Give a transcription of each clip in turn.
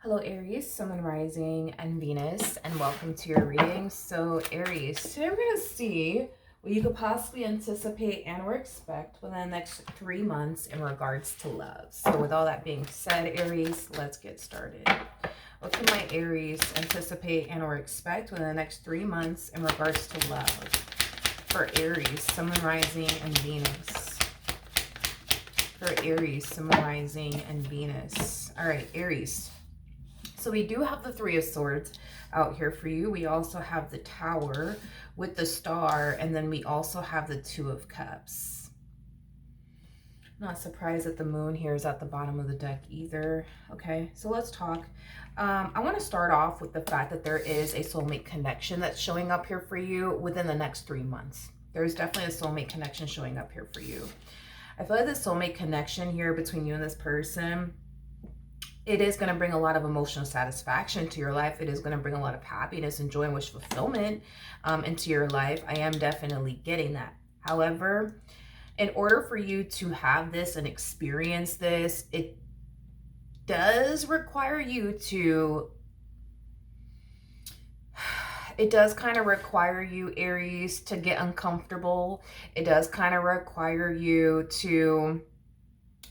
Hello Aries, Sun, Moon, Rising, and Venus, and welcome to your reading. So Aries, today we're going to see what you could possibly anticipate and or expect within the next 3 months in regards to love. So with all that being said, Aries, let's get started. What can my Aries anticipate and or expect within the next 3 months in regards to love? For Aries, Sun, Moon, Rising, and Venus. For Aries, Sun, Moon, Rising, and Venus. All right, Aries. So we do have the Three of Swords out here for you. We also have the Tower with the Star, and then we also have the Two of Cups. Not surprised that the Moon here is at the bottom of the deck either. Okay, so let's talk. I want to start off with the fact that there is a soulmate connection that's showing up here for you within the next 3 months. There's definitely a soulmate connection showing up here for you. I feel like the soulmate connection here between you and this person, it is going to bring a lot of emotional satisfaction to your life. It is going to bring a lot of happiness and joy and wish fulfillment into your life. I am definitely getting that. However, in order for you to have this and experience this, it does require you to, it does kind of require you, Aries, to get uncomfortable. It does kind of require you to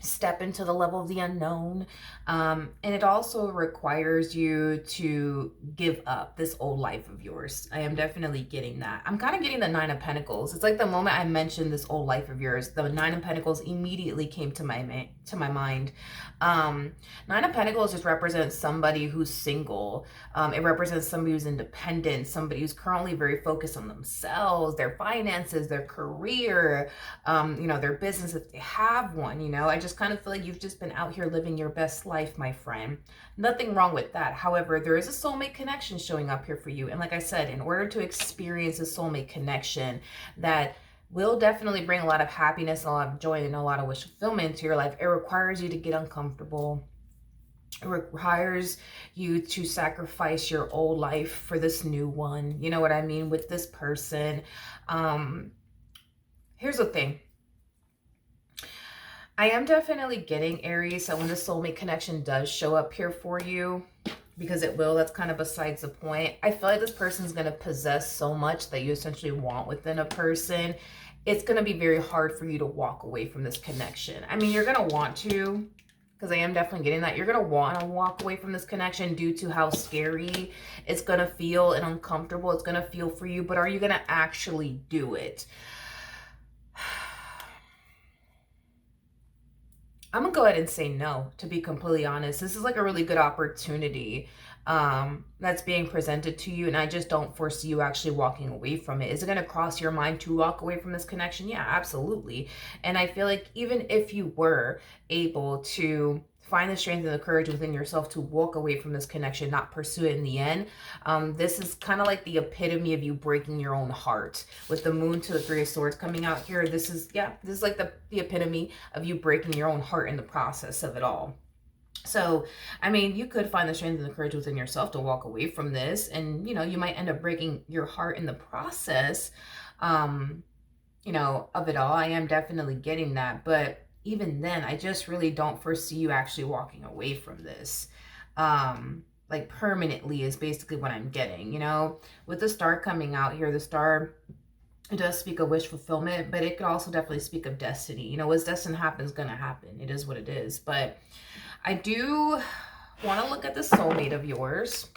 step into the level of the unknown. And it also requires you to give up this old life of yours. I am definitely getting that. I'm kind of getting the Nine of Pentacles. It's like the moment I mentioned this old life of yours, the Nine of Pentacles immediately came to my mind. Nine of Pentacles just represents somebody who's single. It represents somebody who's independent, somebody who's currently very focused on themselves, their finances, their career, their business if they have one. I just kind of feel like you've just been out here living your best life, my friend. Nothing wrong with that. However, there is a soulmate connection showing up here for you. And like I said, in order to experience a soulmate connection that will definitely bring a lot of happiness, a lot of joy, and a lot of wish fulfillment to your life, it requires you to get uncomfortable. It requires you to sacrifice your old life for this new one. You know what I mean? With this person. Here's the thing. I am definitely getting, Aries, that when the soulmate connection does show up here for you, because it will, that's kind of besides the point. I feel like this person's going to possess so much that you essentially want within a person. It's going to be very hard for you to walk away from this connection. I mean, you're going to want to, because I am definitely getting that. You're going to want to walk away from this connection due to how scary it's going to feel and uncomfortable it's going to feel for you. But are you going to actually do it? I'm gonna go ahead and say no, to be completely honest. This is like a really good opportunity that's being presented to you, and I just don't foresee you actually walking away from it. Is it gonna cross your mind to walk away from this connection? Yeah, absolutely. And I feel like even if you were able to find the strength and the courage within yourself to walk away from this connection, not pursue it in the end. This is kind of like the epitome of you breaking your own heart. With the Moon to the Three of Swords coming out here, this is like the epitome of you breaking your own heart in the process of it all. So, I mean, you could find the strength and the courage within yourself to walk away from this, and, you might end up breaking your heart in the process, of it all. I am definitely getting that, but even then, I just really don't foresee you actually walking away from this. Like permanently is basically what I'm getting, With the Star coming out here, the Star, it does speak of wish fulfillment, but it could also definitely speak of destiny. What's destined to happen is going to happen. It is what it is. But I do want to look at the soulmate of yours.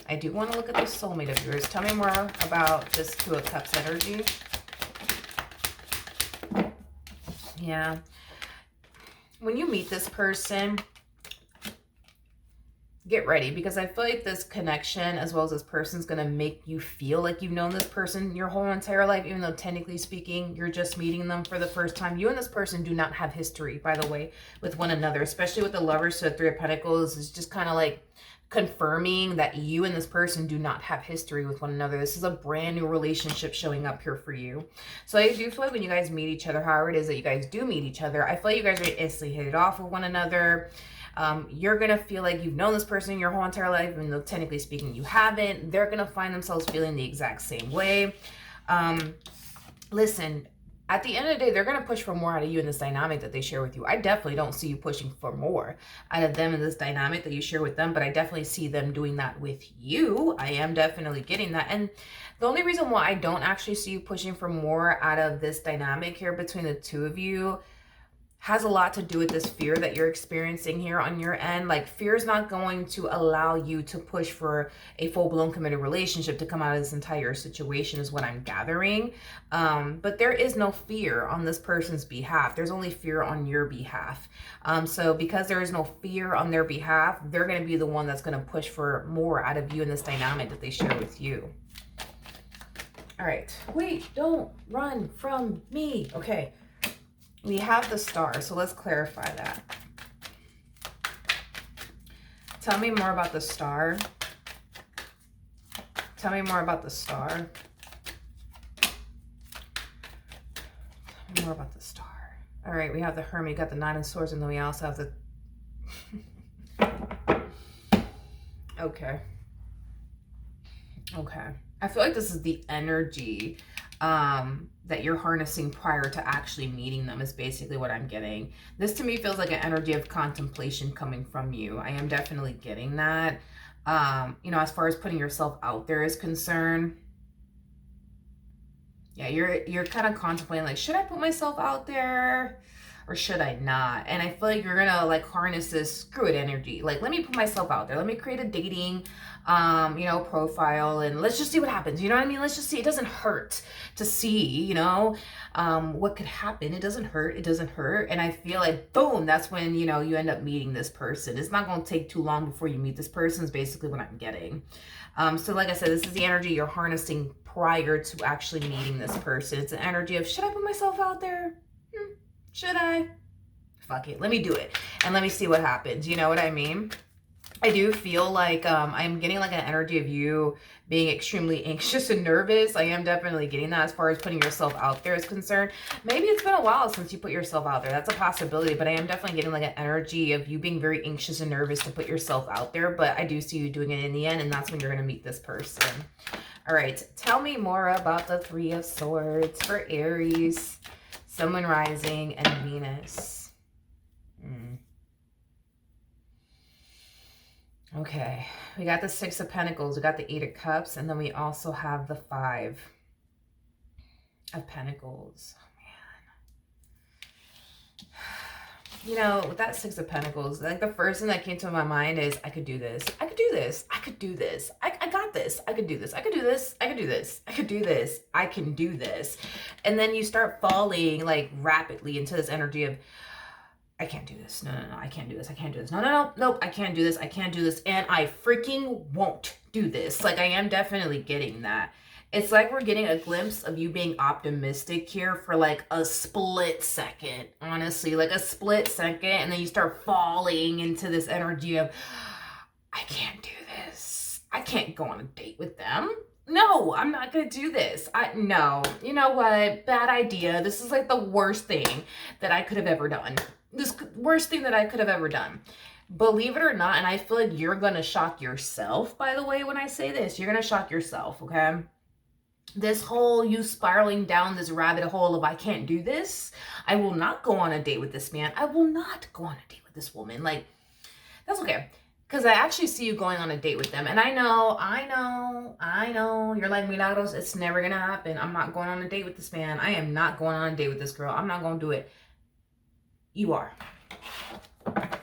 I do want to look at the soulmate of yours. Tell me more about this Two of Cups energy. Yeah. When you meet this person, get ready, because I feel like this connection as well as this person is going to make you feel like you've known this person your whole entire life, even though technically speaking, you're just meeting them for the first time. You and this person do not have history, by the way, with one another, especially with the Lovers to the Three of Pentacles. It's just kind of like confirming that you and this person do not have history with one another. This is a brand new relationship showing up here for you. So I do feel like when you guys meet each other, however it is that you guys do meet each other, I feel like you guys are instantly hit it off with one another. You're going to feel like you've known this person your whole entire life, even though technically speaking you haven't. They're going to find themselves feeling the exact same way. Listen, at the end of the day, they're going to push for more out of you in this dynamic that they share with you. I definitely don't see you pushing for more out of them in this dynamic that you share with them, but I definitely see them doing that with you. I am definitely getting that. And the only reason why I don't actually see you pushing for more out of this dynamic here between the two of you has a lot to do with this fear that you're experiencing here on your end. Like, fear is not going to allow you to push for a full-blown committed relationship to come out of this entire situation is what I'm gathering. But there is no fear on this person's behalf. There's only fear on your behalf. So because there is no fear on their behalf, they're going to be the one that's going to push for more out of you in this dynamic that they share with you. All right. Wait, don't run from me. Okay. We have the Star, so let's clarify that. Tell me more about the Star. Tell me more about the Star. Tell me more about the Star. All right, we have the Hermit, we got the Nine of Swords, and then we also have the... Okay. Okay. I feel like this is the energy that you're harnessing prior to actually meeting them is basically what I'm getting. This to me feels like an energy of contemplation coming from you. I am definitely getting that. You know, as far as putting yourself out there is concerned, yeah, you're kind of contemplating, like, should I put myself out there or should I not? And I feel like you're gonna like harness this screw it energy. Like, let me put myself out there. Let me create a dating you know, profile, and let's just see what happens. You know what I mean? Let's just see. It doesn't hurt to see, you know, what could happen. It doesn't hurt. It doesn't hurt. And I feel like, boom, that's when, you know, you end up meeting this person. It's not going to take too long before you meet this person is basically what I'm getting. So like I said, this is the energy you're harnessing prior to actually meeting this person. It's an energy of, should I put myself out there? Should I? Fuck it. Let me do it. And let me see what happens. You know what I mean? I do feel like I'm getting like an energy of you being extremely anxious and nervous. I am definitely getting that as far as putting yourself out there is concerned. Maybe it's been a while since you put yourself out there. That's a possibility, but I am definitely getting like an energy of you being very anxious and nervous to put yourself out there. But I do see you doing it in the end, and that's when you're going to meet this person. All right. Tell me more about the Three of Swords for Aries, Sun, Moon, Rising, and Venus. Okay, we got the Six of Pentacles, we got the Eight of Cups, and then we also have the Five of Pentacles. Oh, man. You know, with that Six of Pentacles, like the first thing that came to my mind is, I could do this. I could do this. I could do this. I got this. I could do this. I could do this. I could do this. I could do this. I can do this. And then you start falling like rapidly into this energy of, I can't do this. No, I can't do this. I can't do this. Nope, I can't do this. I can't do this. And I freaking won't do this. Like, I am definitely getting that. It's like we're getting a glimpse of you being optimistic here for like a split second, honestly, like a split second. And then you start falling into this energy of, I can't do this. I can't go on a date with them. No, I'm not going to do this. No, you know what? Bad idea. This is like the worst thing that I could have ever done. This worst thing that I could have ever done. Believe it or not, and I feel like you're going to shock yourself, by the way, when I say this. You're going to shock yourself, okay? This whole you spiraling down this rabbit hole of I can't do this. I will not go on a date with this man. I will not go on a date with this woman. Like, that's okay. Because I actually see you going on a date with them. And I know. You're like, Milagros, it's never going to happen. I'm not going on a date with this man. I am not going on a date with this girl. I'm not going to do it. You are.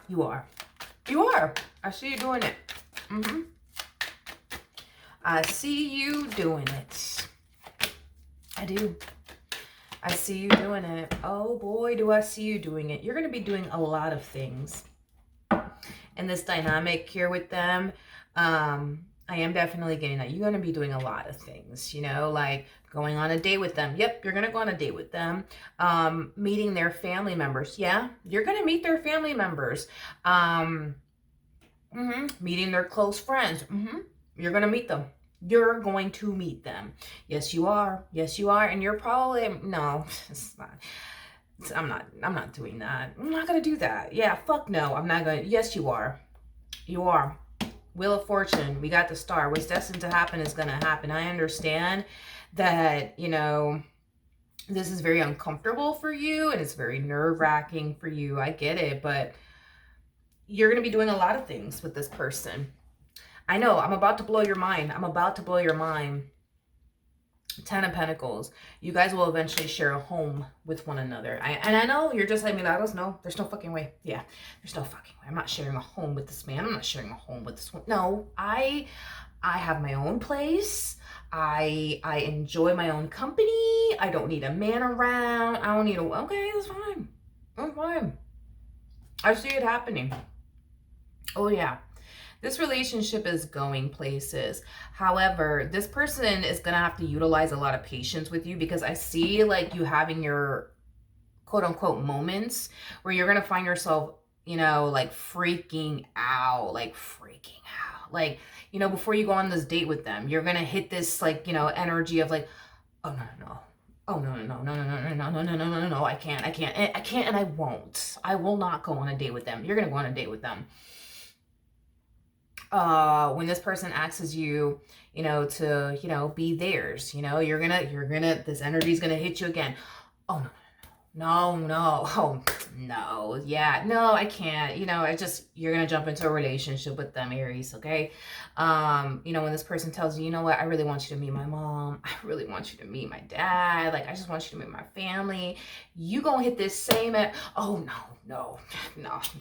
You are. You are. I see you doing it. I see you doing it. I do. I see you doing it. Oh boy, do I see you doing it. You're going to be doing a lot of things. And this dynamic here with them, I am definitely getting that. You're going to be doing a lot of things, you know, like going on a date with them. Yep, you're going to go on a date with them. Meeting their family members. Yeah, you're going to meet their family members. Meeting their close friends. You're going to meet them. You're going to meet them. Yes, you are. Yes, you are. And you're probably, no, it's not. I'm not doing that. I'm not going to do that. Yeah, fuck no. I'm not going to. Yes, you are. You are. Wheel of Fortune. We got the Star. What's destined to happen is going to happen. I understand that, you know, This is very uncomfortable for you and it's very nerve-wracking for you. I get it, but you're going to be doing a lot of things with this person. I know, I'm about to blow your mind. I'm about to blow your mind. 10 of Pentacles. You guys will eventually share a home with one another. And I know you're just like, Milagros, no, there's no fucking way. Yeah, there's no fucking way. I'm not sharing a home with this man. I'm not sharing a home with this one. No, I have my own place. I enjoy my own company. I don't need a man around. I don't need a, okay, that's fine. That's fine. I see it happening. Oh yeah. This relationship is going places. However, this person is going to have to utilize a lot of patience with you, because I see like you having your quote unquote moments where you're going to find yourself, you know, like freaking out, like, you know, before you go on this date with them, you're going to hit this like, you know, energy of like, oh no, no. Oh no, no, no, no, no, no, no, no, no, no, no, no, I can't, and I won't. I will not go on a date with them. You're going to go on a date with them. When this person asks you, you know, to, you know, be theirs, you know, you're gonna, this energy is gonna hit you again. Oh no, no, no, oh no, yeah, no, I can't, you know, you're gonna jump into a relationship with them, Aries, okay? You know, when this person tells you, you know what, I really want you to meet my mom, I really want you to meet my dad, like, I just want you to meet my family, you gonna hit this same, oh no,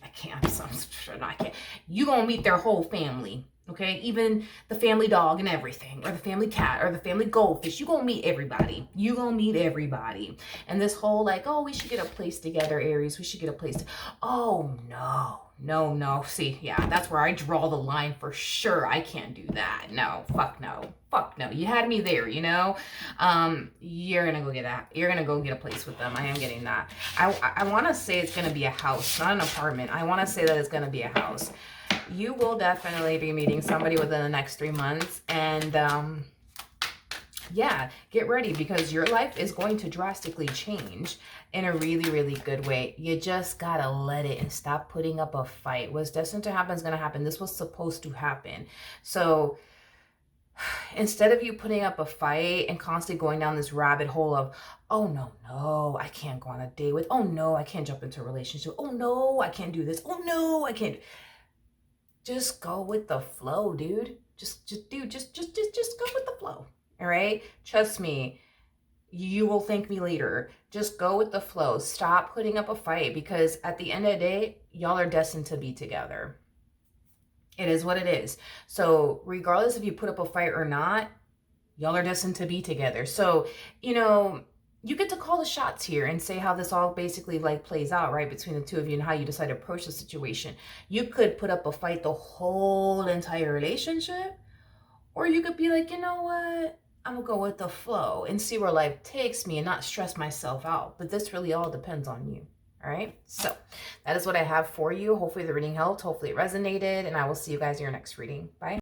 I can't, I can't. You gonna meet their whole family. Okay, even the family dog and everything, or the family cat, or the family goldfish. You gonna meet everybody. You gonna meet everybody. And this whole like, oh, we should get a place together, Aries. We should get a place. Oh no, no, no. See, yeah, that's where I draw the line for sure. I can't do that. No, fuck no, fuck no. You had me there, you know. You're gonna go get that. You're gonna go get a place with them. I am getting that. I want to say it's gonna be a house, not an apartment. I want to say that it's gonna be a house. You will definitely be meeting somebody within the next 3 months. And yeah, get ready, because your life is going to drastically change in a really, really good way. You just gotta let it and stop putting up a fight. What's destined to happen is going to happen. This was supposed to happen. So instead of you putting up a fight and constantly going down this rabbit hole of, oh no, I can't go on a date with, oh no, I can't jump into a relationship, oh no, I can't do this, oh no, I can't. Just go with the flow, dude. Just go with the flow. All right? Trust me. You will thank me later. Just go with the flow. Stop putting up a fight, because at the end of the day, y'all are destined to be together. It is what it is. So regardless if you put up a fight or not, y'all are destined to be together. So, you know, you get to call the shots here and say how this all basically like plays out, right, between the two of you and how you decide to approach the situation. You could put up a fight the whole entire relationship, or you could be like, you know what, I'm gonna go with the flow and see where life takes me and not stress myself out. But this really all depends on you. All right, so that is what I have for you. Hopefully the reading helped, hopefully it resonated, and I will see you guys in your next reading. Bye.